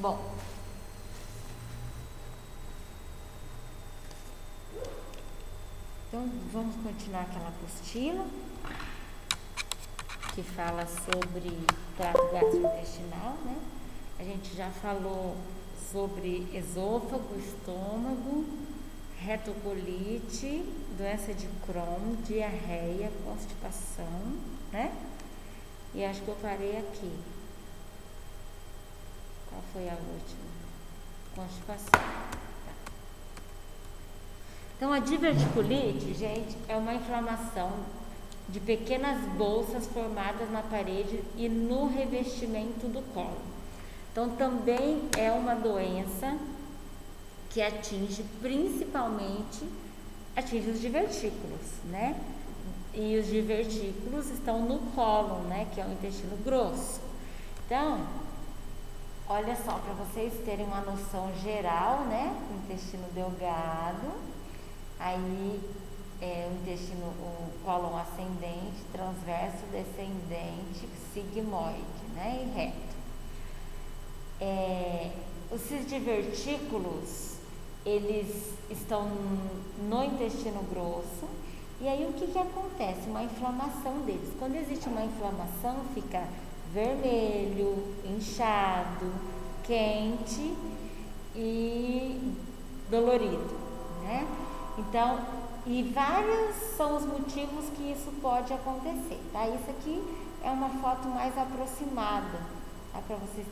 Bom, então vamos continuar aquela apostila que fala sobre trato gastrointestinal, né? A gente já falou sobre esôfago, estômago, retocolite, doença de Crohn, diarreia, constipação, né? E acho que eu parei aqui. Qual foi a última? Constipação. Tá. Então, a diverticulite, gente, é uma inflamação de pequenas bolsas formadas na parede e no revestimento do colo. Então, também é uma doença que principalmente atinge os divertículos, né? E os divertículos estão no cólon, né? Que é o intestino grosso. Então, olha só, para vocês terem uma noção geral, né? O intestino delgado, aí o intestino, o cólon ascendente, transverso, descendente, sigmoide, né? E reto. Esses divertículos, eles estão no intestino grosso, e aí o que acontece? Uma inflamação deles. Quando existe uma inflamação, fica vermelho, inchado, quente e dolorido, né? Então, e vários são os motivos que isso pode acontecer, tá? Isso aqui é uma foto mais aproximada, tá? Para vocês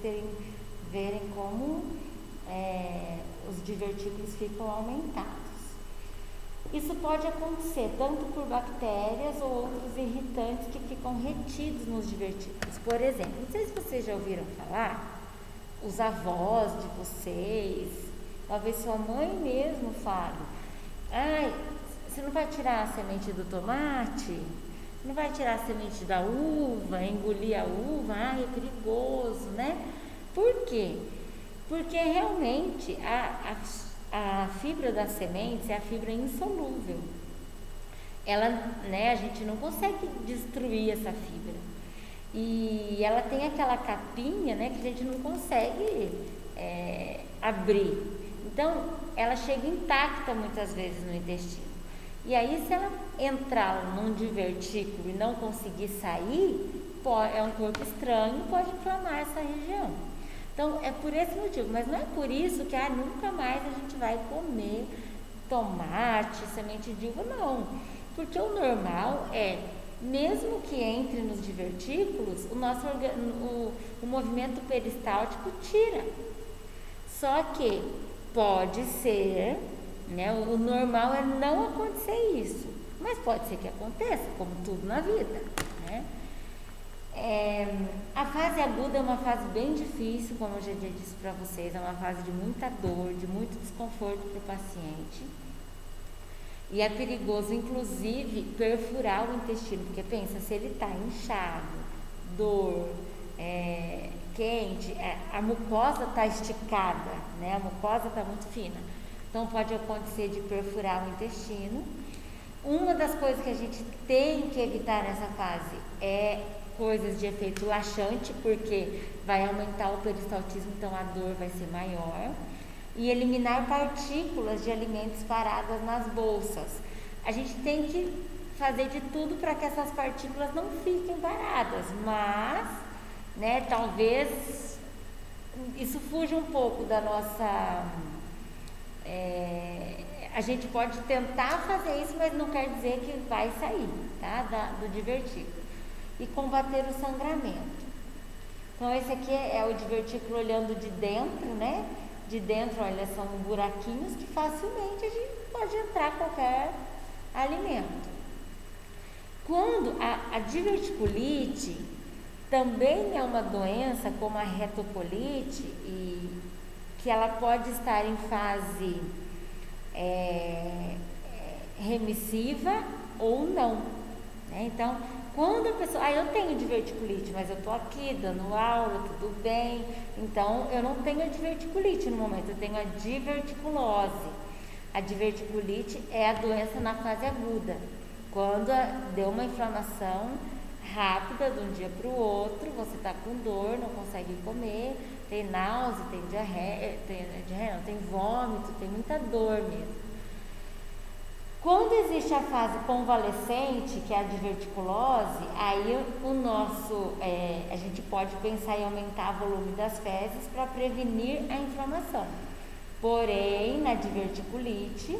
verem como os divertículos ficam aumentados. Isso pode acontecer tanto por bactérias ou outros irritantes que ficam retidos nos divertículos. Por exemplo, não sei se vocês já ouviram falar, os avós de vocês, talvez sua mãe mesmo fale: ai, você não vai tirar a semente do tomate? Não vai tirar a semente da uva, engolir a uva? Ai, é perigoso, né? Por quê? Porque realmente a fibra das sementes é a fibra insolúvel. Ela, né, a gente não consegue destruir essa fibra. E ela tem aquela capinha, né, que a gente não consegue abrir. Então, ela chega intacta muitas vezes no intestino. E aí, se ela entrar num divertículo e não conseguir sair, é um corpo estranho, pode inflamar essa região. Então, é por esse motivo, mas não é por isso que nunca mais a gente vai comer tomate, semente de uva, não. Porque o normal é, mesmo que entre nos divertículos, o movimento peristáltico tira. Só que pode ser, né, o normal é não acontecer isso, mas pode ser que aconteça, como tudo na vida, né? A fase aguda é uma fase bem difícil, como eu já disse para vocês, é uma fase de muita dor, de muito desconforto para o paciente. E é perigoso, inclusive, perfurar o intestino, porque pensa, se ele está inchado, dor, quente, a mucosa está esticada, né? A mucosa está muito fina. Então, pode acontecer de perfurar o intestino. Uma das coisas que a gente tem que evitar nessa fase é coisas de efeito laxante, porque vai aumentar o peristaltismo, então a dor vai ser maior. E eliminar partículas de alimentos paradas nas bolsas. A gente tem que fazer de tudo para que essas partículas não fiquem paradas, mas, né, talvez isso fuja um pouco da nossa... a gente pode tentar fazer isso, mas não quer dizer que vai sair, tá, do divertículo. E combater o sangramento. Então, esse aqui é o divertículo olhando de dentro, né? De dentro, olha, são buraquinhos que facilmente a gente pode entrar qualquer alimento. Quando a diverticulite também é uma doença como a retocolite, e que ela pode estar em fase remissiva ou não, né? Então, quando a pessoa, eu tenho diverticulite, mas eu tô aqui dando aula, tudo bem, então eu não tenho a diverticulite no momento, eu tenho a diverticulose. A diverticulite é a doença na fase aguda, quando deu uma inflamação rápida de um dia para o outro, você está com dor, não consegue comer, tem náusea, tem diarreia, tem vômito, tem muita dor mesmo. Quando existe a fase convalescente, que é a diverticulose, aí a gente pode pensar em aumentar o volume das fezes para prevenir a inflamação. Porém, na diverticulite,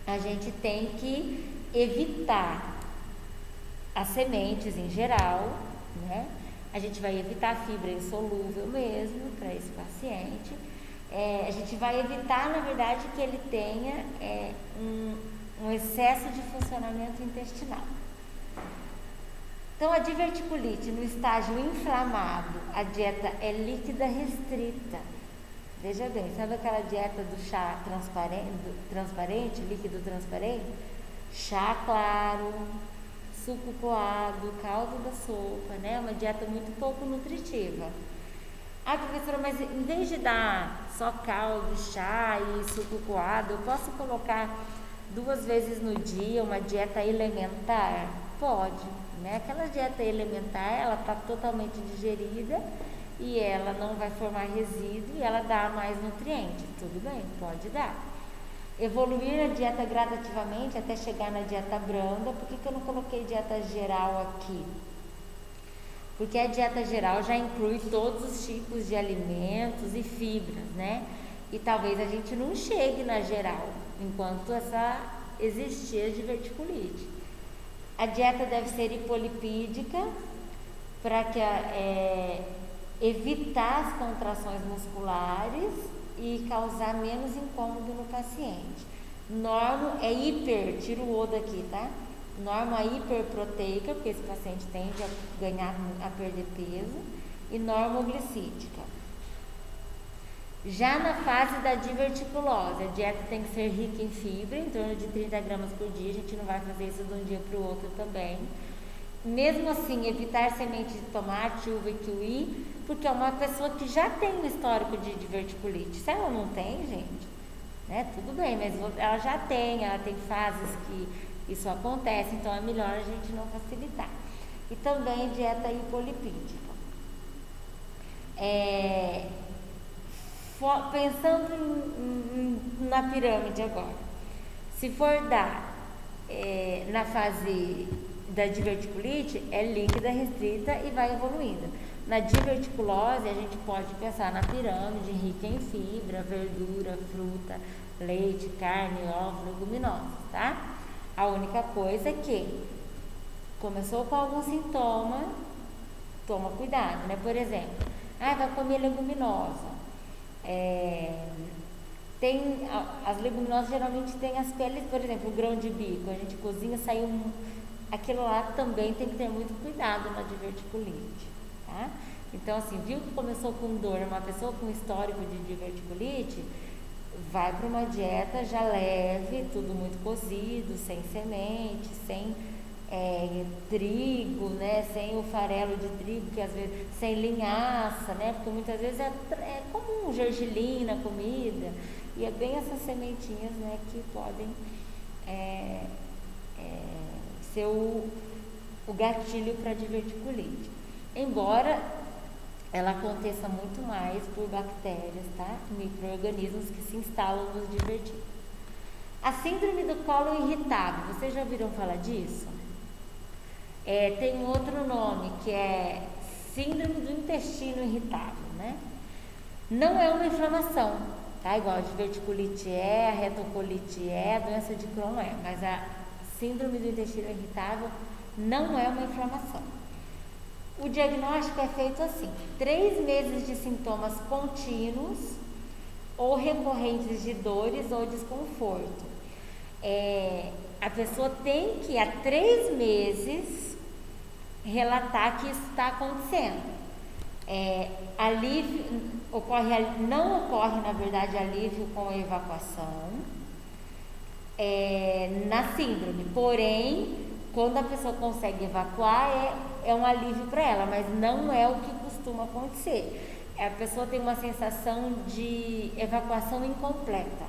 a gente tem que evitar as sementes em geral, né? A gente vai evitar a fibra insolúvel mesmo para esse paciente. A gente vai evitar, na verdade, que ele tenha um excesso de funcionamento intestinal. Então, a diverticulite no estágio inflamado, a dieta é líquida restrita. Veja bem, sabe aquela dieta do chá transparente, líquido transparente? Chá claro, suco coado, caldo da sopa, né? Uma dieta muito pouco nutritiva. Ah, professora, mas em vez de dar só caldo, chá e suco coado, eu posso colocar 2 vezes no dia uma dieta elementar? Pode, né? Aquela dieta elementar, ela está totalmente digerida e ela não vai formar resíduo e ela dá mais nutrientes. Tudo bem, pode dar. Evoluir a dieta gradativamente até chegar na dieta branda. Por que eu não coloquei dieta geral aqui? Porque a dieta geral já inclui todos os tipos de alimentos e fibras, né? E talvez a gente não chegue na geral, enquanto existir a diverticulite. A dieta deve ser hipolipídica para que evitar as contrações musculares e causar menos incômodo no paciente. Norma é tira o O daqui, tá? Norma hiperproteica, porque esse paciente tende a perder peso, e normoglicídica. Já na fase da diverticulose, a dieta tem que ser rica em fibra, em torno de 30 gramas por dia, a gente não vai fazer isso de um dia para o outro também. Mesmo assim, evitar sementes de tomate, uva e kiwi, porque é uma pessoa que já tem um histórico de diverticulite. Se ela não tem, gente, né, tudo bem, mas ela já tem, ela tem fases que isso acontece, então é melhor a gente não facilitar. E também dieta hipolipídica. Pensando na pirâmide agora, se for dar na fase da diverticulite, é líquida, restrita e vai evoluindo. Na diverticulose, a gente pode pensar na pirâmide rica em fibra, verdura, fruta, leite, carne, ovo, leguminosas, tá? A única coisa é que começou com algum sintoma, toma cuidado, né? Por exemplo, vai comer leguminosa. As leguminosas geralmente têm as peles, por exemplo, o grão de bico, a gente cozinha, aquilo lá também tem que ter muito cuidado na diverticulite, tá? Então, assim, viu que começou com dor, uma pessoa com histórico de diverticulite, vai para uma dieta já leve, tudo muito cozido, sem semente, sem trigo, né? Sem o farelo de trigo, que às vezes, sem linhaça, né? Porque muitas vezes é comum gergelim na comida, e é bem essas sementinhas, né, que podem ser o gatilho para diverticulite. Embora ela aconteça muito mais por bactérias, tá? Micro-organismos que se instalam nos divertículos. A síndrome do colo irritável, vocês já ouviram falar disso? Tem um outro nome, que é síndrome do intestino irritável, né? Não é uma inflamação, tá? Igual a diverticulite a retocolite a doença de Crohn mas a síndrome do intestino irritável não é uma inflamação. O diagnóstico é feito assim: 3 meses de sintomas contínuos ou recorrentes de dores ou desconforto. A pessoa tem que, há 3 meses, relatar que isso está acontecendo. Não ocorre, na verdade, alívio com a evacuação na síndrome, porém, quando a pessoa consegue evacuar, é um alívio para ela, mas não é o que costuma acontecer. A pessoa tem uma sensação de evacuação incompleta.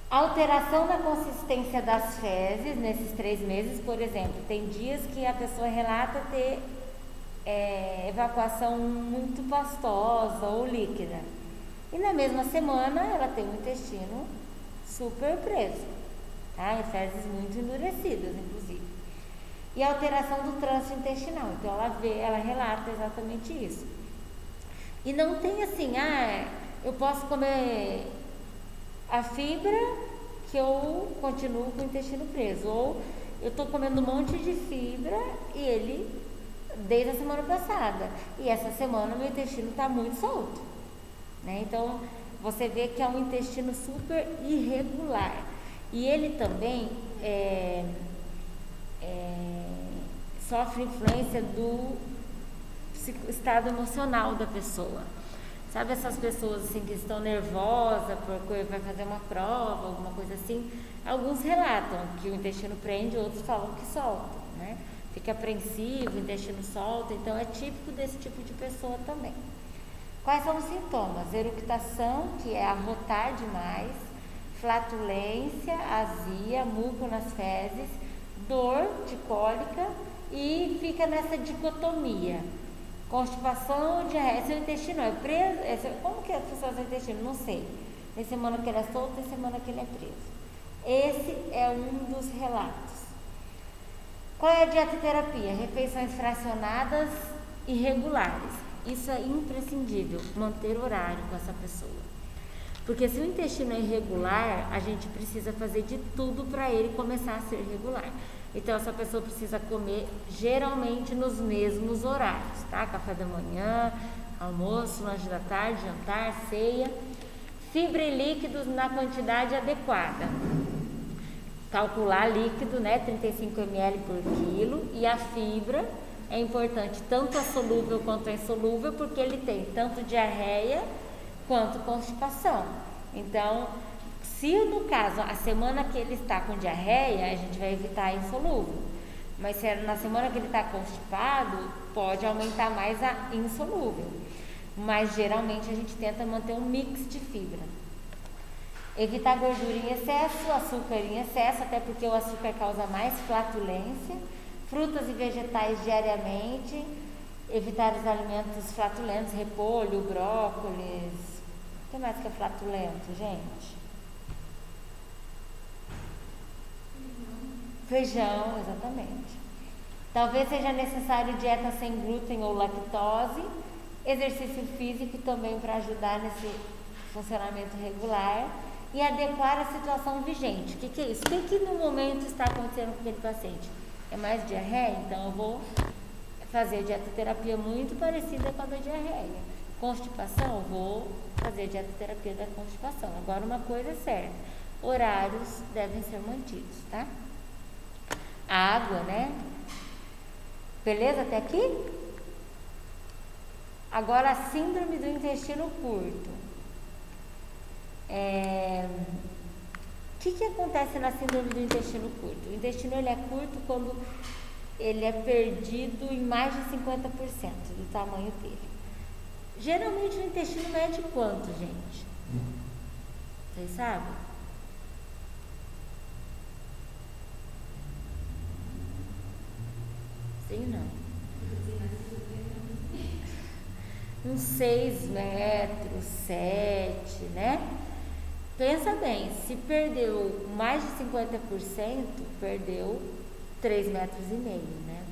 Alteração na consistência das fezes nesses 3 meses, por exemplo, tem dias que a pessoa relata ter evacuação muito pastosa ou líquida. E na mesma semana ela tem o intestino super preso, tá? E fezes muito endurecidas, inclusive. E alteração do trânsito intestinal, então ela relata exatamente isso. E não tem assim, eu posso comer a fibra que eu continuo com o intestino preso, ou eu estou comendo um monte de fibra e ele desde a semana passada, e essa semana meu intestino está muito solto, né? Então você vê que é um intestino super irregular, e ele também sofre influência do estado emocional da pessoa. Sabe essas pessoas assim que estão nervosas porque vai fazer uma prova, alguma coisa assim? Alguns relatam que o intestino prende, outros falam que solta, né? Fica apreensivo, o intestino solta, então é típico desse tipo de pessoa também. Quais são os sintomas? Eructação, que é arrotar demais, flatulência, azia, muco nas fezes, dor de cólica e fica nessa dicotomia. Constipação, diarreia. Seu intestino é preso? Como que funciona seu intestino? Não sei. Tem semana que ele é solto, tem semana que ele é preso. Esse é um dos relatos. Qual é a dietoterapia? Refeições fracionadas e regulares. Isso é imprescindível, manter horário com essa pessoa. Porque se o intestino é irregular, a gente precisa fazer de tudo para ele começar a ser regular. Então essa pessoa precisa comer geralmente nos mesmos horários, tá? Café da manhã, almoço, lanche da tarde, jantar, ceia. Fibra e líquidos na quantidade adequada. Calcular líquido, né? 35 ml por quilo. E a fibra é importante, tanto a solúvel quanto a insolúvel, porque ele tem tanto diarreia quanto constipação. Então, se no caso a semana que ele está com diarreia, a gente vai evitar a insolúvel. Mas se na semana que ele está constipado, pode aumentar mais a insolúvel. Mas geralmente a gente tenta manter um mix de fibra. Evitar gordura em excesso, açúcar em excesso, até porque o açúcar causa mais flatulência. Frutas e vegetais diariamente. Evitar os alimentos flatulentos, repolho, brócolis. O que mais que é flatulento, gente? Feijão, exatamente. Talvez seja necessário dieta sem glúten ou lactose, exercício físico também para ajudar nesse funcionamento regular e adequar a situação vigente. O que é isso? O que no momento está acontecendo com aquele paciente? É mais diarreia? Então eu vou fazer dietoterapia muito parecida com a da diarreia. Constipação? Vou fazer dietoterapia da constipação. Agora uma coisa é certa, horários devem ser mantidos, tá? A água, né? Beleza até aqui? Agora a síndrome do intestino curto. O que acontece na síndrome do intestino curto? O intestino ele é curto quando ele é perdido em mais de 50% do tamanho dele. Geralmente o intestino mede quanto, gente? Vocês sabem? Sim, não. Uns 6 metros, 7, né? Pensa bem, se perdeu mais de 50%, perdeu 3,5 metros, né?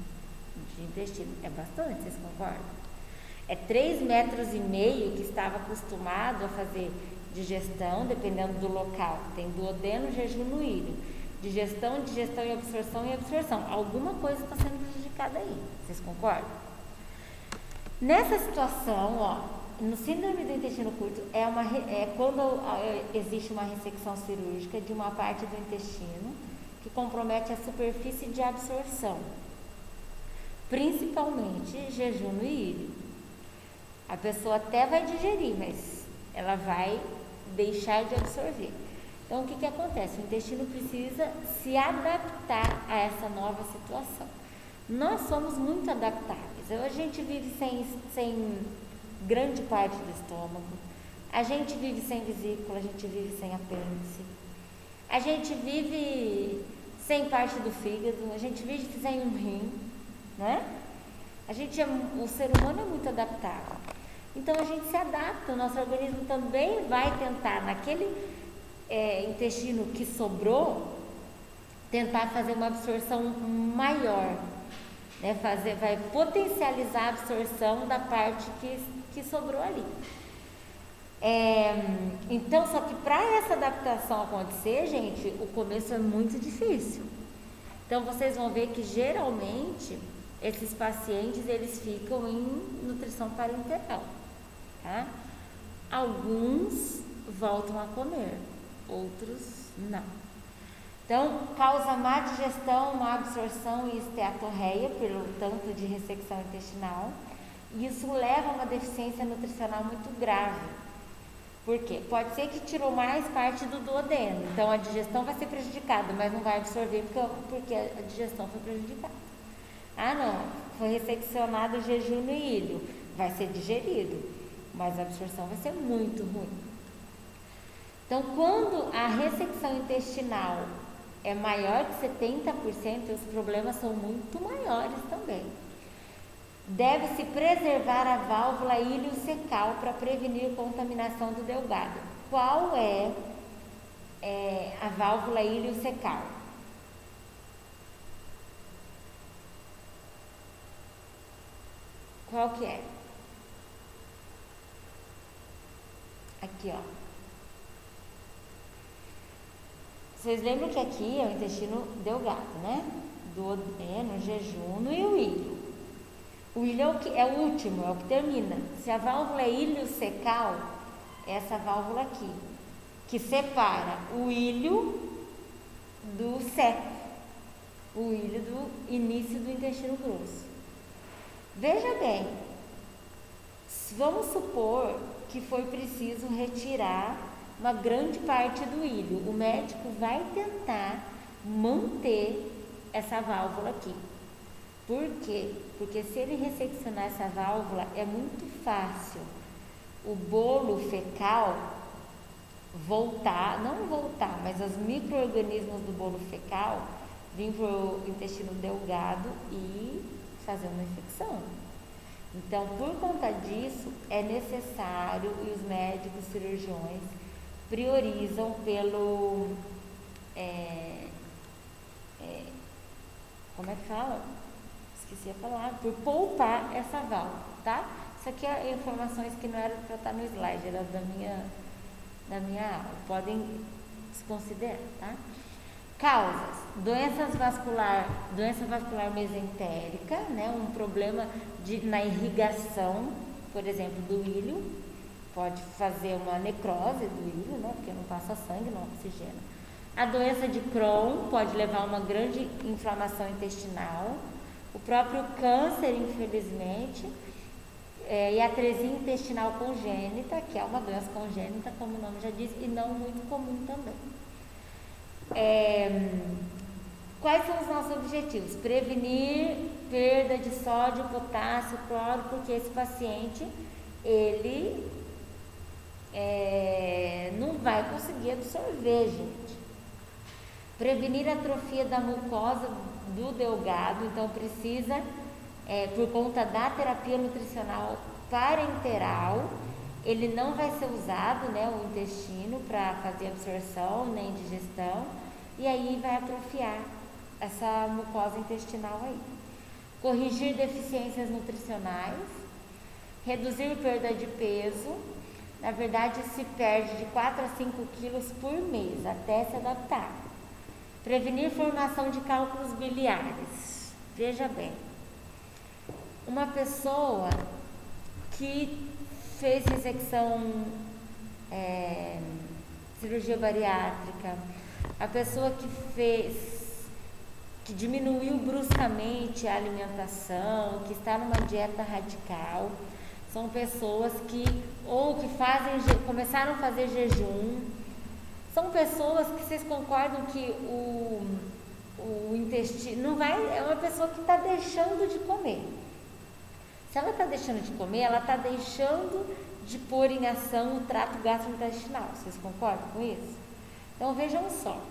De intestino. É bastante, vocês concordam? É 3,5 metros que estava acostumado a fazer digestão, dependendo do local. Tem duodeno, jejum no ilho. Digestão e absorção. Alguma coisa está sendo prejudicada aí. Vocês concordam? Nessa situação, ó, no síndrome do intestino curto, é quando existe uma ressecção cirúrgica de uma parte do intestino que compromete a superfície de absorção, principalmente jejum no ilho. A pessoa até vai digerir, mas ela vai deixar de absorver. Então, o que acontece? O intestino precisa se adaptar a essa nova situação. Nós somos muito adaptáveis. A gente vive sem grande parte do estômago. A gente vive sem vesícula, a gente vive sem apêndice. A gente vive sem parte do fígado, a gente vive sem um rim, né? O ser humano é muito adaptável. Então a gente se adapta, o nosso organismo também vai tentar, naquele intestino que sobrou, tentar fazer uma absorção maior, né? Vai potencializar a absorção da parte que sobrou ali. Então, só que para essa adaptação acontecer, gente, o começo é muito difícil. Então vocês vão ver que geralmente esses pacientes eles ficam em nutrição parenteral, tá? Alguns voltam a comer, outros não. Então causa má digestão, má absorção e esteatorreia pelo tanto de ressecção intestinal. E isso leva a uma deficiência nutricional muito grave. Por quê? Pode ser que tirou mais parte do duodeno, então a digestão vai ser prejudicada, mas não vai absorver porque a digestão foi prejudicada. Ah não, foi resseccionado o jejum e ilho, vai ser digerido, mas a absorção vai ser muito ruim. Então quando a ressecção intestinal é maior de 70%, os problemas são muito maiores também. Deve-se preservar a válvula iliocecal para prevenir contaminação do delgado. Qual é a válvula iliocecal? Qual que é? Aqui, ó. Vocês lembram que aqui é o intestino delgado, né? Duodeno, jejum e o ilho. O ilho é o último, é o que termina. Se a válvula é iliocecal, é essa válvula aqui, que separa o ilho do seco, o ilho do início do intestino grosso. Veja bem, vamos supor que foi preciso retirar uma grande parte do ilho. O médico vai tentar manter essa válvula aqui. Por quê? Porque se ele resseccionar essa válvula, é muito fácil o bolo fecal mas os micro-organismos do bolo fecal vir para o intestino delgado e fazer uma infecção. Então, por conta disso, é necessário, e os médicos cirurgiões priorizam pelo... como é que fala? Esqueci a palavra, por poupar essa válvula, tá? Isso aqui é informações que não eram para estar no slide, era da minha aula, podem se considerar, tá? Causas: doença vascular mesentérica, né? Um problema na irrigação, por exemplo, do ilho, pode fazer uma necrose do ilho, né? Porque não passa sangue, não oxigena. A doença de Crohn pode levar a uma grande inflamação intestinal. O próprio câncer, infelizmente, e a atresia intestinal congênita, que é uma doença congênita, como o nome já diz, e não muito comum também. Quais são os nossos objetivos? Prevenir perda de sódio, potássio, cloro, porque esse paciente, ele não vai conseguir absorver, gente. Prevenir a atrofia da mucosa do delgado, então precisa, por conta da terapia nutricional parenteral, ele não vai ser usado, né, o intestino para fazer absorção nem digestão, e aí vai atrofiar essa mucosa intestinal aí. Corrigir deficiências nutricionais, reduzir perda de peso, na verdade se perde de 4 a 5 quilos por mês, até se adaptar. Prevenir formação de cálculos biliares. Veja bem, uma pessoa que fez ressecção, cirurgia bariátrica, a pessoa que diminuiu bruscamente a alimentação, que está numa dieta radical, são pessoas que começaram a fazer jejum. São pessoas que vocês concordam que o intestino é uma pessoa que está deixando de comer. Se ela está deixando de comer, ela está deixando de pôr em ação o trato gastrointestinal. Vocês concordam com isso? Então vejam só,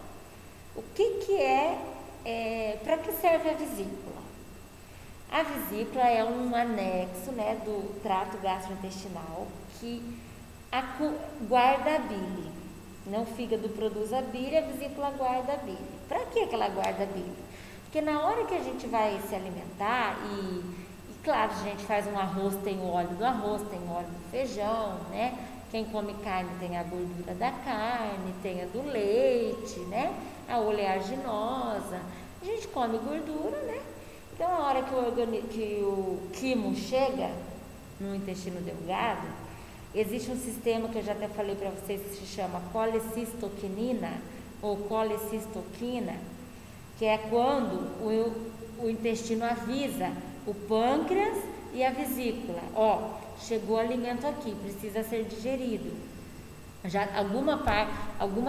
O que para que serve a vesícula? A vesícula é um anexo, né, do trato gastrointestinal que guarda a bile. Não o fígado produz a bile, a vesícula guarda a bile. Para que ela guarda a bile? Porque na hora que a gente vai se alimentar e claro, a gente faz um arroz, tem o óleo do arroz, tem o óleo do feijão, né? Quem come carne tem a gordura da carne, tem a do leite, né? A oleaginosa. A gente come gordura, né? Então, a hora que o quimo chega no intestino delgado, existe um sistema que eu já até falei para vocês que se chama colecistoquinina ou colecistoquina, que é quando o intestino avisa o pâncreas e a vesícula, chegou alimento aqui, precisa ser digerido. Já alguma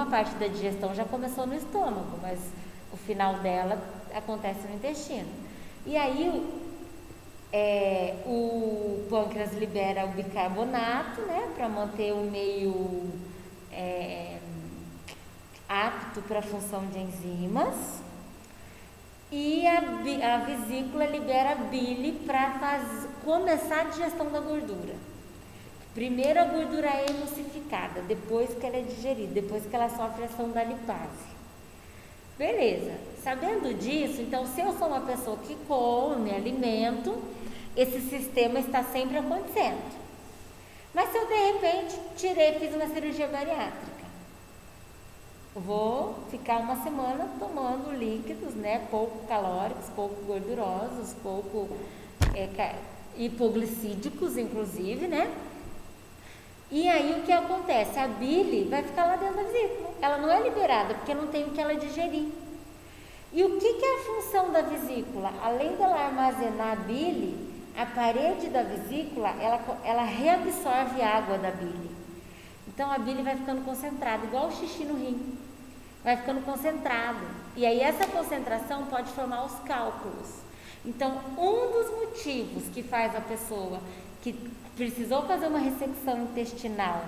parte da digestão já começou no estômago, mas o final dela acontece no intestino. E aí o pâncreas libera o bicarbonato, né, para manter o meio apto para a função de enzimas. E a vesícula libera bile para começar a digestão da gordura. Primeiro a gordura é emulsificada, depois que ela é digerida, depois que ela sofre a ação da lipase. Beleza, sabendo disso, então se eu sou uma pessoa que come alimento, esse sistema está sempre acontecendo. Mas se eu de repente fiz uma cirurgia bariátrica, vou ficar uma semana tomando líquidos, né, pouco calóricos, pouco gordurosos, pouco hipoglicídicos, inclusive, né? E aí o que acontece? A bile vai ficar lá dentro da vesícula. Ela não é liberada porque não tem o que ela digerir. E o que é a função da vesícula? Além dela armazenar a bile, a parede da vesícula, ela reabsorve a água da bile. Então a bile vai ficando concentrada, igual o xixi no rim. Vai ficando concentrado. E aí essa concentração pode formar os cálculos. Então, um dos motivos que faz a pessoa que precisou fazer uma ressecção intestinal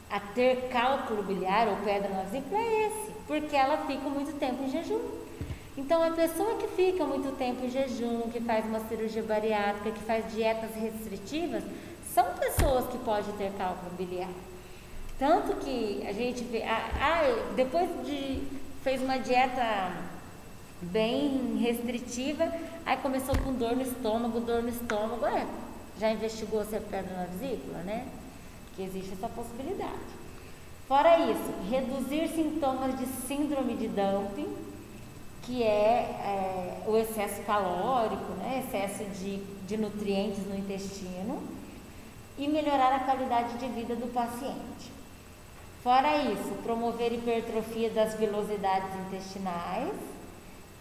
a ter cálculo biliar ou pedra na vesícula é esse, porque ela fica muito tempo em jejum. Então, a pessoa que fica muito tempo em jejum, que faz uma cirurgia bariátrica, que faz dietas restritivas, são pessoas que podem ter cálculo biliar. Tanto que a gente vê, depois fez uma dieta bem restritiva, aí começou com dor no estômago, já investigou se é pedra na vesícula, né? Que existe essa possibilidade. Fora isso, reduzir sintomas de síndrome de dumping, que é o excesso calórico, né? Excesso de nutrientes no intestino, e melhorar a qualidade de vida do paciente. Fora isso, promover hipertrofia das vilosidades intestinais,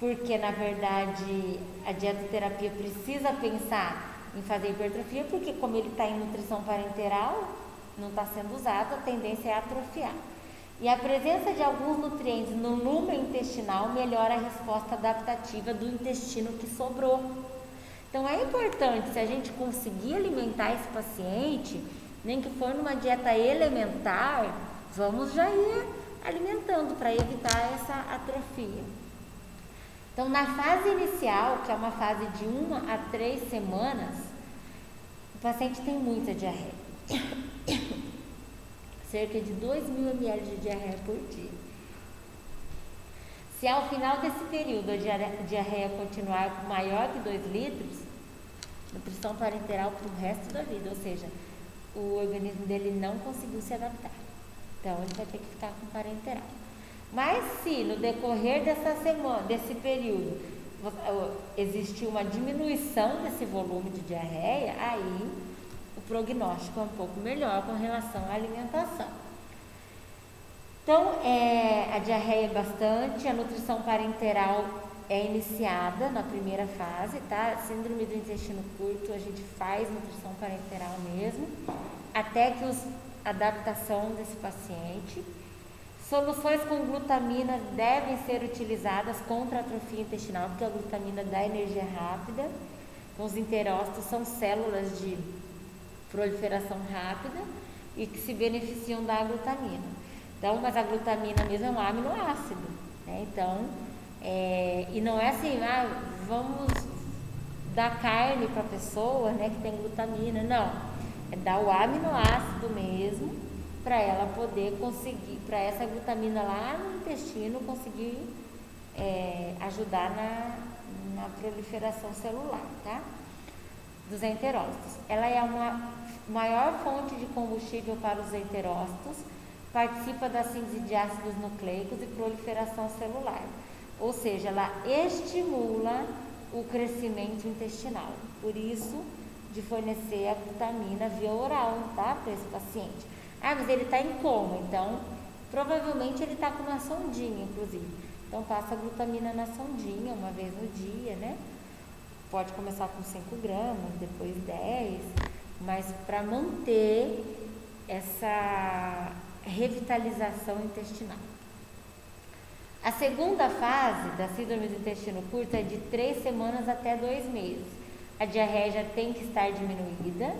porque na verdade a dietoterapia precisa pensar em fazer hipertrofia, porque como ele está em nutrição parenteral, não está sendo usado, a tendência é atrofiar. E a presença de alguns nutrientes no lumen intestinal melhora a resposta adaptativa do intestino que sobrou. Então é importante, se a gente conseguir alimentar esse paciente, nem que for numa dieta elementar, vamos já ir alimentando para evitar essa atrofia. Então, na fase inicial, que é uma fase de 1 a 3 semanas, o paciente tem muita diarreia. Cerca de 2.000 ml de diarreia por dia. Se ao final desse período a diarreia continuar maior que 2 litros, nutrição parenteral para o resto da vida, ou seja, o organismo dele não conseguiu se adaptar. Então, ele vai ter que ficar com parenteral. Mas se no decorrer dessa semana, desse período, existir uma diminuição desse volume de diarreia, aí o prognóstico é um pouco melhor com relação à alimentação. Então, a diarreia é bastante, a nutrição parenteral é iniciada na primeira fase, tá? Síndrome do intestino curto, a gente faz nutrição parenteral mesmo, até que a adaptação desse paciente. Soluções com glutamina devem ser utilizadas contra a atrofia intestinal, porque a glutamina dá energia rápida. Então, os enterócitos são células de proliferação rápida e que se beneficiam da glutamina. Então, mas a glutamina mesmo é um aminoácido. né? Então, e não é assim, vamos dar carne para a pessoa, né, que tem glutamina, não. É dar o aminoácido mesmo, para ela poder conseguir, para essa glutamina lá no intestino conseguir ajudar na proliferação celular, tá? Dos enterócitos. Ela é uma maior fonte de combustível para os enterócitos, participa da síntese de ácidos nucleicos e proliferação celular, ou seja, ela estimula o crescimento intestinal, por isso de fornecer a glutamina via oral, tá, para esse paciente. Mas ele está em coma, então provavelmente ele está com uma sondinha, inclusive, então passa a glutamina na sondinha uma vez no dia, né? Pode começar com 5 gramas, depois 10, mas para manter essa revitalização intestinal. A segunda fase da síndrome do intestino curto é de 3 semanas até 2 meses. A diarreia já tem que estar diminuída,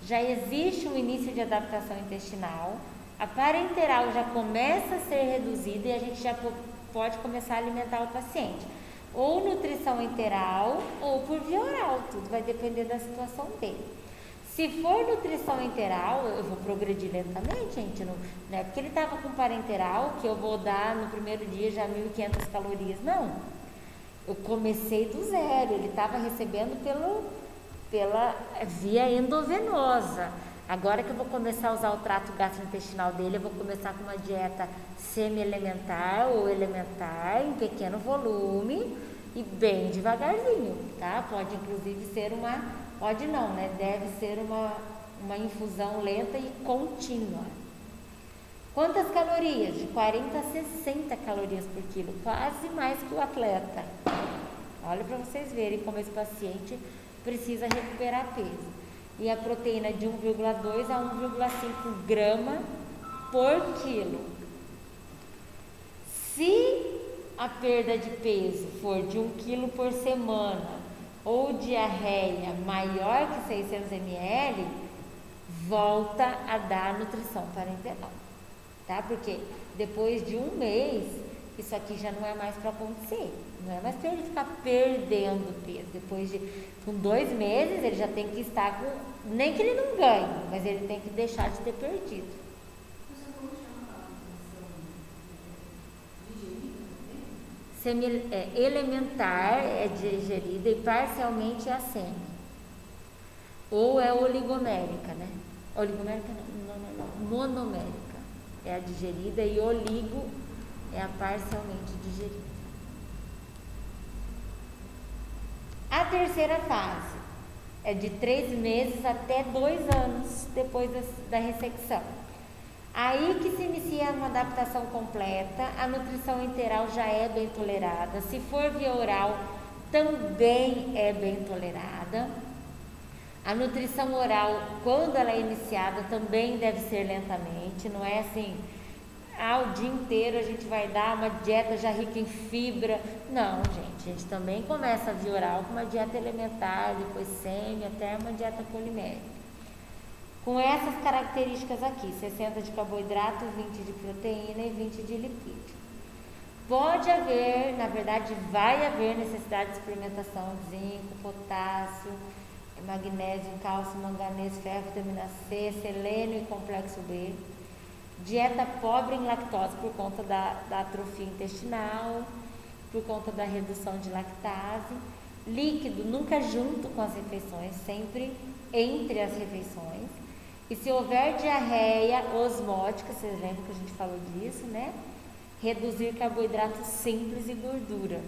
já existe um início de adaptação intestinal, a parenteral já começa a ser reduzida e a gente já pode começar a alimentar o paciente. Ou nutrição enteral ou por via oral, tudo vai depender da situação dele. Se for nutrição enteral, eu vou progredir lentamente, gente, não é porque ele estava com parenteral que eu vou dar no primeiro dia já 1.500 calorias, não. Eu comecei do zero, ele estava recebendo pela via endovenosa. Agora que eu vou começar a usar o trato gastrointestinal dele, eu vou começar com uma dieta semi-elementar ou elementar, em pequeno volume e bem devagarzinho, tá? Pode inclusive ser pode não, né? Deve ser uma infusão lenta e contínua. Quantas calorias? De 40 a 60 calorias por quilo, quase mais que o atleta. Olha para vocês verem como esse paciente precisa recuperar peso. E a proteína de 1,2 a 1,5 grama por quilo. Se a perda de peso for de 1 quilo por semana ou diarreia maior que 600 ml, volta a dar nutrição parenteral, tá? Porque depois de 1 mês, isso aqui já não é mais para acontecer, não é mais para ele ficar perdendo peso. Depois com 2 meses, ele já tem que estar com, nem que ele não ganhe, mas ele tem que deixar de ter perdido. Elementar é digerida e parcialmente é a semi. Ou é oligomérica, né? Oligomérica não, monomérica é a digerida e oligo é a parcialmente digerida. A terceira fase é de 3 meses até 2 anos depois da ressecção. Aí que se inicia uma adaptação completa, a nutrição enteral já é bem tolerada, se for via oral também é bem tolerada. A nutrição oral, quando ela é iniciada, também deve ser lentamente, não é assim, o dia inteiro a gente vai dar uma dieta já rica em fibra. Não, gente, a gente também começa via oral com uma dieta elementar, depois semi, até uma dieta polimérica. Com essas características aqui, 60 de carboidrato, 20 de proteína e 20 de lipídio. Pode haver, na verdade vai haver necessidade de suplementação de zinco, potássio, magnésio, cálcio, manganês, ferro, vitamina C, selênio e complexo B. Dieta pobre em lactose por conta da atrofia intestinal, por conta da redução de lactase. Líquido nunca junto com as refeições, sempre entre as refeições. E se houver diarreia osmótica, vocês lembram que a gente falou disso, né? Reduzir carboidrato simples e gordura.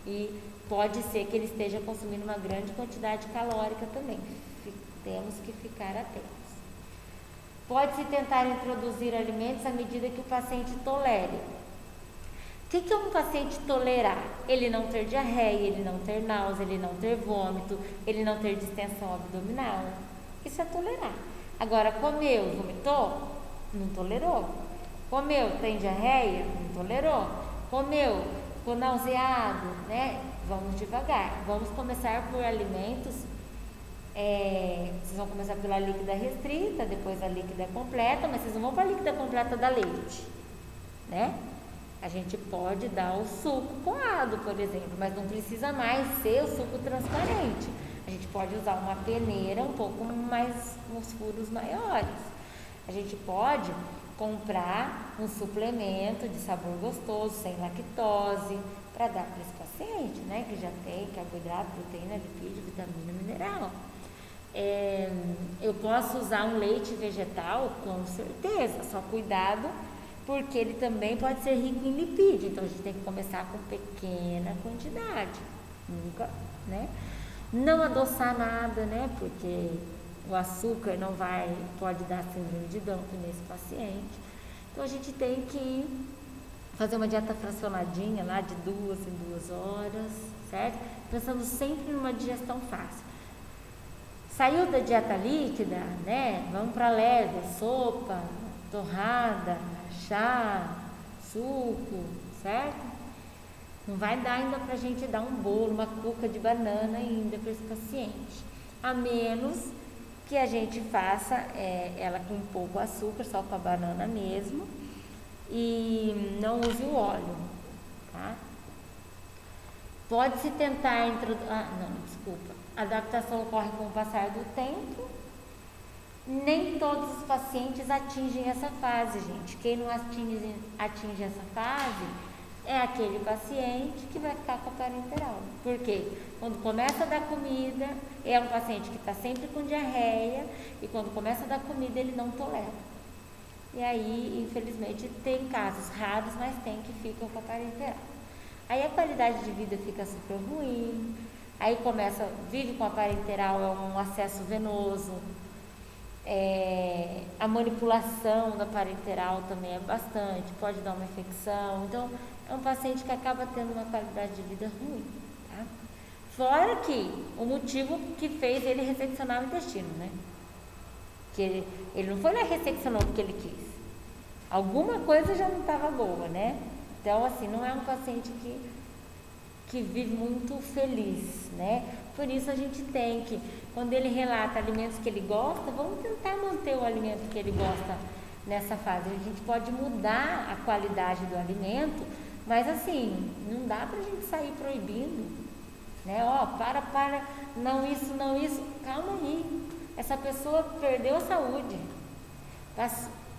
E pode ser que ele esteja consumindo uma grande quantidade calórica também. Temos que ficar atentos. Pode-se tentar introduzir alimentos à medida que o paciente tolere. O que é um paciente tolerar? Ele não ter diarreia, ele não ter náusea, ele não ter vômito, ele não ter distensão abdominal. Isso é tolerar. Agora, comeu, vomitou? Não tolerou. Comeu, tem diarreia? Não tolerou. Comeu, ficou nauseado, né? Vamos devagar. Vamos começar por alimentos. Vocês vão começar pela líquida restrita, depois a líquida completa, mas vocês não vão para a líquida completa da leite, né? A gente pode dar o suco coado, por exemplo, mas não precisa mais ser o suco transparente. A gente pode usar uma peneira um pouco mais, uns furos maiores. A gente pode comprar um suplemento de sabor gostoso, sem lactose, para dar para esse paciente, né? Que já tem carboidrato, proteína, lipídio, vitamina, mineral. Eu posso usar um leite vegetal, com certeza, só cuidado, porque ele também pode ser rico em lipídio, então a gente tem que começar com pequena quantidade, nunca, né? Não adoçar nada, né? Porque o açúcar pode dar síndrome de Dumping nesse paciente. Então a gente tem que fazer uma dieta fracionadinha lá de 2 em 2 horas, certo? Pensando sempre numa digestão fácil. Saiu da dieta líquida, né? Vamos para leve, sopa, torrada, chá, suco, certo? Não vai dar ainda pra gente dar um bolo, uma cuca de banana ainda para esse paciente. A menos que a gente faça ela com pouco açúcar, só com a banana mesmo, e não use o óleo, tá? Pode-se tentar a adaptação ocorre com o passar do tempo. Nem todos os pacientes atingem essa fase, gente. Quem não atinge essa fase é aquele paciente que vai ficar com a parenteral. Por quê? Quando começa a dar comida, é um paciente que está sempre com diarreia, e quando começa a dar comida ele não tolera. E aí, infelizmente, tem casos raros, mas tem que ficam com a parenteral. Aí a qualidade de vida fica super ruim, aí vive com a parenteral, é um acesso venoso, a manipulação da parenteral também é bastante, pode dar uma infecção, então é um paciente que acaba tendo uma qualidade de vida ruim, tá? Fora que o motivo que fez ele resseccionar o intestino, né? Que ele não foi lá e resseccionou porque ele quis. Alguma coisa já não estava boa, né? Então, assim, não é um paciente que vive muito feliz, né? Por isso a gente tem que, quando ele relata alimentos que ele gosta, vamos tentar manter o alimento que ele gosta nessa fase. A gente pode mudar a qualidade do alimento, mas assim, não dá pra gente sair proibindo, né? Não isso, calma aí. Essa pessoa perdeu a saúde,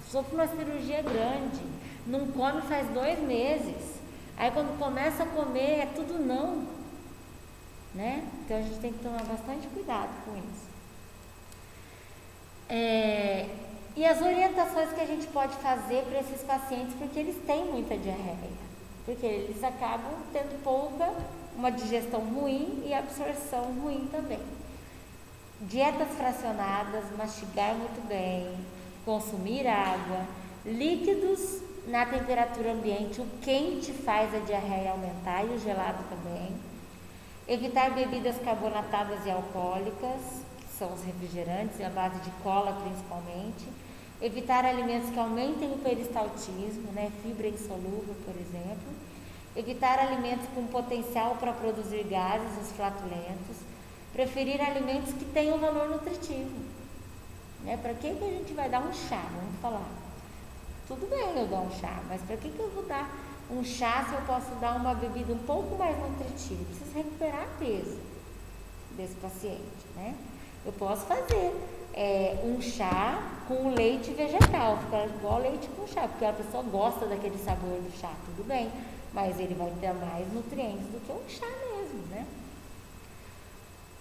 sofre uma cirurgia grande, não come faz 2 meses, aí quando começa a comer é tudo não, né? Então a gente tem que tomar bastante cuidado com isso. E as orientações que a gente pode fazer para esses pacientes, porque eles têm muita diarreia, porque eles acabam tendo uma digestão ruim e absorção ruim também. Dietas fracionadas, mastigar muito bem, consumir água, líquidos na temperatura ambiente, o quente faz a diarreia aumentar e o gelado também. Evitar bebidas carbonatadas e alcoólicas, que são os refrigerantes, à base de cola principalmente. Evitar alimentos que aumentem o peristaltismo, né? Fibra insolúvel, por exemplo. Evitar alimentos com potencial para produzir gases, os flatulentos. Preferir alimentos que tenham valor nutritivo. Né? Para que a gente vai dar um chá? Vamos falar. Tudo bem eu dar um chá, mas para que eu vou dar um chá se eu posso dar uma bebida um pouco mais nutritiva? Eu preciso recuperar peso desse paciente, né? Eu posso fazer um chá com leite vegetal, fica igual leite com chá, porque a pessoa gosta daquele sabor do chá, tudo bem, mas ele vai ter mais nutrientes do que um chá mesmo, né?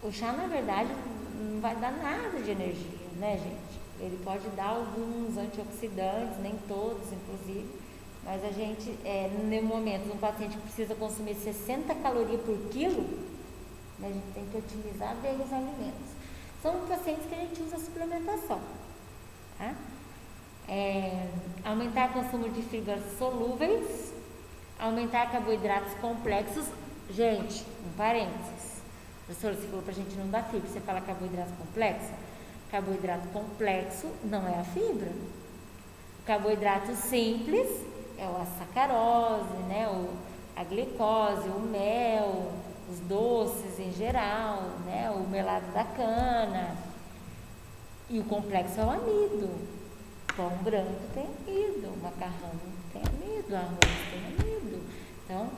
O chá, na verdade, não vai dar nada de energia, né, gente? Ele pode dar alguns antioxidantes, nem todos, inclusive, mas a gente, no momento, um paciente que precisa consumir 60 calorias por quilo, né, a gente tem que otimizar bem os alimentos. São pacientes que a gente usa suplementação, tá? Aumentar o consumo de fibras solúveis, aumentar carboidratos complexos. Gente, um parênteses, professora, você falou pra gente não dar fibra, você fala carboidrato complexo? Carboidrato complexo não é a fibra. O carboidrato simples é a sacarose, né? A glicose, o mel, os doces em geral, né? O melado da cana. E o complexo é o amido. Pão branco tem amido, macarrão tem amido, arroz tem amido. Então,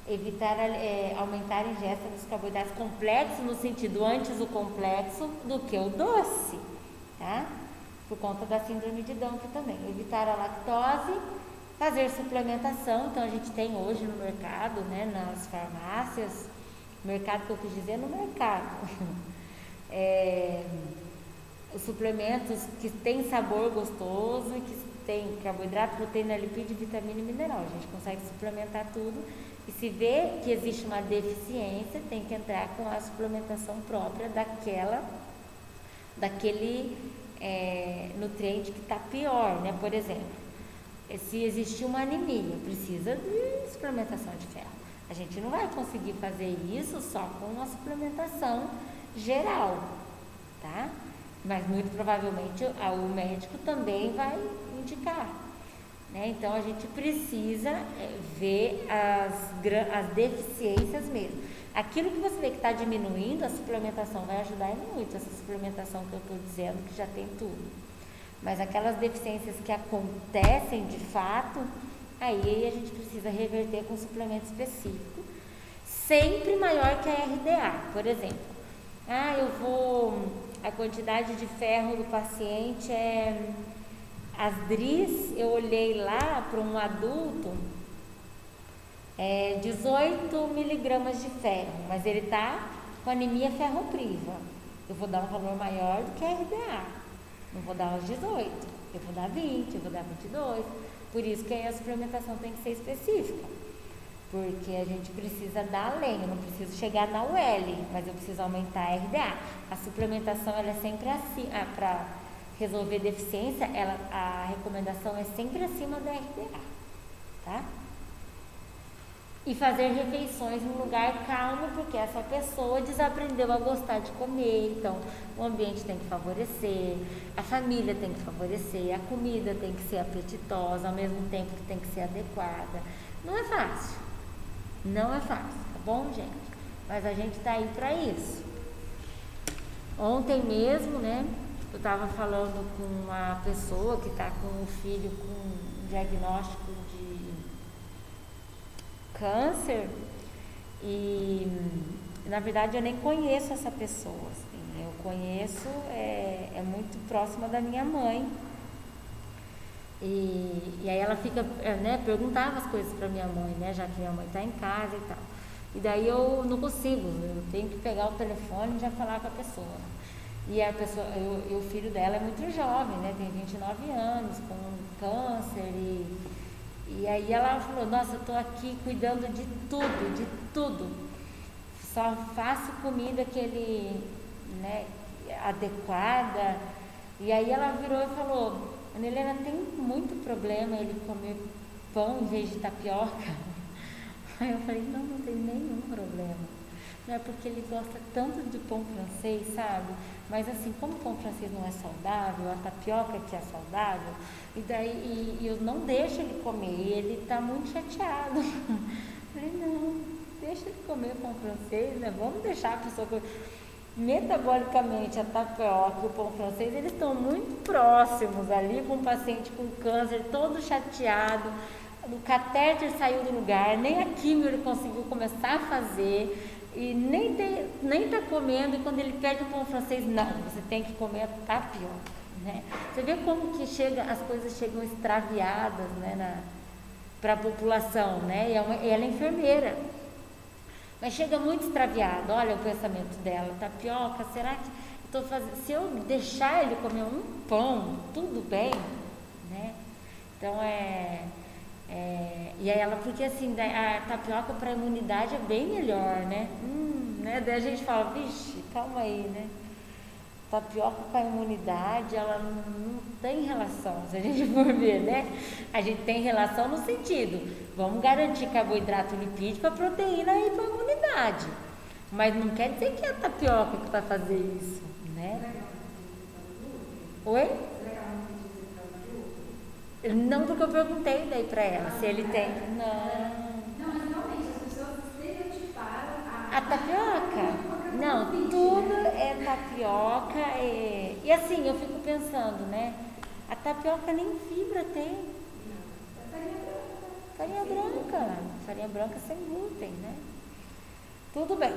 evitar aumentar a ingesta dos carboidratos complexos, no sentido antes o complexo do que o doce, tá? Por conta da síndrome de Down também. Evitar a lactose, fazer suplementação. Então a gente tem hoje no mercado, né, nas farmácias, mercado que eu quis dizer no mercado, os suplementos que tem sabor gostoso, que tem carboidrato, proteína, lipídio, vitamina e mineral. A gente consegue suplementar tudo. E se vê que existe uma deficiência, tem que entrar com a suplementação própria daquele nutriente que está pior, né? Por exemplo, se existir uma anemia, precisa de suplementação de ferro. A gente não vai conseguir fazer isso só com uma suplementação geral, tá? Mas muito provavelmente o médico também vai indicar, né? Então a gente precisa ver as deficiências mesmo. Aquilo que você vê que está diminuindo, a suplementação vai ajudar muito, essa suplementação que eu estou dizendo, que já tem tudo. Mas aquelas deficiências que acontecem de fato, aí a gente precisa reverter com suplemento específico, sempre maior que a RDA. Por exemplo, a quantidade de ferro do paciente as DRIs, eu olhei lá para um adulto, 18 miligramas de ferro, mas ele está com anemia ferropriva. Eu vou dar um valor maior do que a RDA. Não vou dar os 18, eu vou dar 20, eu vou dar 22. Por isso que a suplementação tem que ser específica. Porque a gente precisa dar além, eu não preciso chegar na UL, mas eu preciso aumentar a RDA. A suplementação ela é sempre assim, para resolver deficiência, a recomendação é sempre acima da RDA, tá? E fazer refeições em um lugar calmo, porque essa pessoa desaprendeu a gostar de comer, então o ambiente tem que favorecer, a família tem que favorecer, a comida tem que ser apetitosa, ao mesmo tempo que tem que ser adequada. Não é fácil, tá bom, gente? Mas a gente tá aí para isso. Ontem mesmo, né, eu estava falando com uma pessoa que está com um filho com um diagnóstico de câncer e, na verdade, eu nem conheço essa pessoa, assim. Eu conheço, é muito próxima da minha mãe. E aí ela fica, né, perguntava as coisas para minha mãe, né, já que minha mãe está em casa e tal. E daí eu não consigo, eu tenho que pegar o telefone e já falar com a pessoa. E a pessoa, o filho dela é muito jovem, né, tem 29 anos, com câncer e aí ela falou, nossa, eu tô aqui cuidando de tudo. Só faço comida né, adequada. E aí ela virou e falou, Ana Helena, tem muito problema ele comer pão em vez de tapioca? Aí eu falei, não tem nenhum problema. Não é porque ele gosta tanto de pão francês, sabe? Mas assim, como o pão francês não é saudável, a tapioca que é saudável, e daí eu não deixo ele comer, e ele tá muito chateado. Eu falei, não, deixa ele comer pão francês, né? Vamos deixar a pessoa comer. Metabolicamente, a tapioca e o pão francês, eles estão muito próximos ali, com um paciente com câncer, todo chateado, o catéter saiu do lugar, nem a quimio ele conseguiu começar a fazer, e nem tá comendo, e quando ele pede o pão francês, não, você tem que comer a tapioca, né? Você vê como que as coisas chegam extraviadas, né, para a população, né? E ela é enfermeira. Mas chega muito extraviado, olha o pensamento dela, tapioca, será que se eu deixar ele comer um pão, tudo bem, né? Então e aí ela, porque assim, a tapioca para a imunidade é bem melhor, né? Né? Daí a gente fala, vixe, calma aí, né? Tapioca com a imunidade, ela não tem relação, se a gente for ver, né? A gente tem relação no sentido, vamos garantir carboidrato lipídico, a proteína e para a imunidade. Mas não quer dizer que é a tapioca que vai fazer isso, né? Oi? Não, porque eu perguntei daí para ela se ele tem. Não, mas realmente as pessoas estereotiparam a tapioca. Não, tudo é tapioca. E assim, eu fico pensando, né? A tapioca nem fibra tem. Farinha branca sem glúten, né? Tudo bem.